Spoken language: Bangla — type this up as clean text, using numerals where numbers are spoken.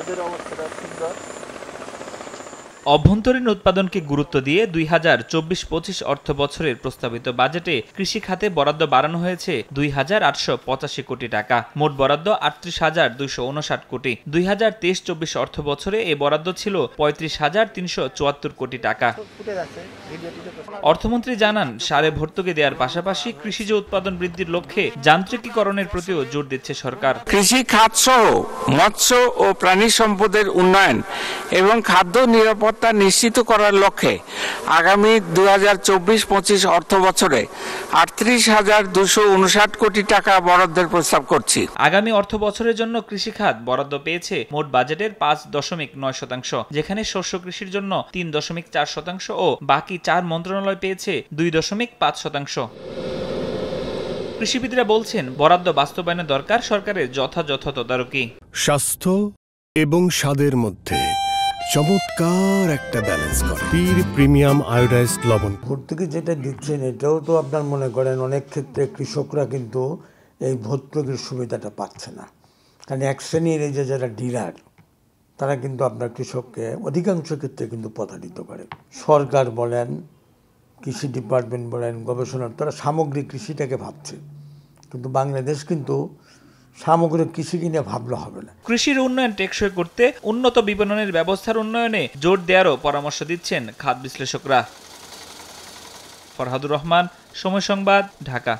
খাদ্যের অবস্থাটা সুন্দর। অভ্যন্তরীণ উৎপাদনকে গুরুত্ব দিয়ে ২০২৪-২৫ অর্থ বছরের প্রস্তাবিত বাজেটে কৃষি খাতে বরাদ্দ বাড়ানো হয়েছে ২,৮৮৫ কোটি টাকা। মোট বরাদ্দ ৩৮,২৫৯ কোটি। ২০২৩-২৪ অর্থ বছরে এ বরাদ্দ ছিল ৩৫,৩৭৪ কোটি টাকা। অর্থমন্ত্রী জানান, সারে ভর্তুকি দেওয়ার পাশাপাশি কৃষিজ উৎপাদন বৃদ্ধির লক্ষ্যে যান্ত্রিকীকরণের প্রতিও জোর দিচ্ছে সরকার। কৃষি খাত সহ মৎস্য ও প্রাণী সম্পদের উন্নয়ন এবং খাদ্য নিরাপত্তা নিশ্চিত করার লক্ষ্যে আগামী ২০২৪-২৫ অর্থ বছরে ৩৮,২৫৯ কোটি টাকা বরাদ্দের প্রস্তাব করছি। আগামী অর্থ বছরের জন্য কৃষি খাত বরাদ্দ পেয়েছে মোট বাজেটের ৫.৯%, যেখানে শস্য কৃষির জন্য ৩.৪% ও বাকি ৪ মন্ত্রণালয় পেয়েছে ২.৫%। কৃষিবিদরা বলছেন, বরাদ্দ বাস্তবায়নে দরকার সরকারের যথাযথ তদারকি। স্বাস্থ্য এবং স্বাদের মধ্যে চমৎকার একটা ব্যালেন্স করে পীর প্রিমিয়াম আয়োডাইজড লবণ। ভর্তুকি যেটা দিচ্ছেন এটাও তো আপনার মনে করেন অনেক ক্ষেত্রে কৃষকরা কিন্তু এই ভর্তুকির সুবিধাটা পাচ্ছে না, কারণ এক শ্রেণীর এই যে যারা ডিলার তারা কিন্তু আপনার কৃষককে অধিকাংশ ক্ষেত্রে কিন্তু প্রতারিত করে। সরকার বলেন, কৃষি ডিপার্টমেন্ট বলেন, গবেষণার তারা সামগ্রিক কৃষিটাকে ভাবছে, কিন্তু বাংলাদেশ কিন্তু সামগ্রিক কৃষি কিনে ভাবলে হবে না। কৃষির উন্নয়ন টেকসই করতে উন্নত বিপণনের ব্যবস্থার উন্নয়নে জোর দেওয়ারও পরামর্শ দিচ্ছেন খাত বিশ্লেষকরা। ফরহাদুর রহমান, সময় সংবাদ, ঢাকা।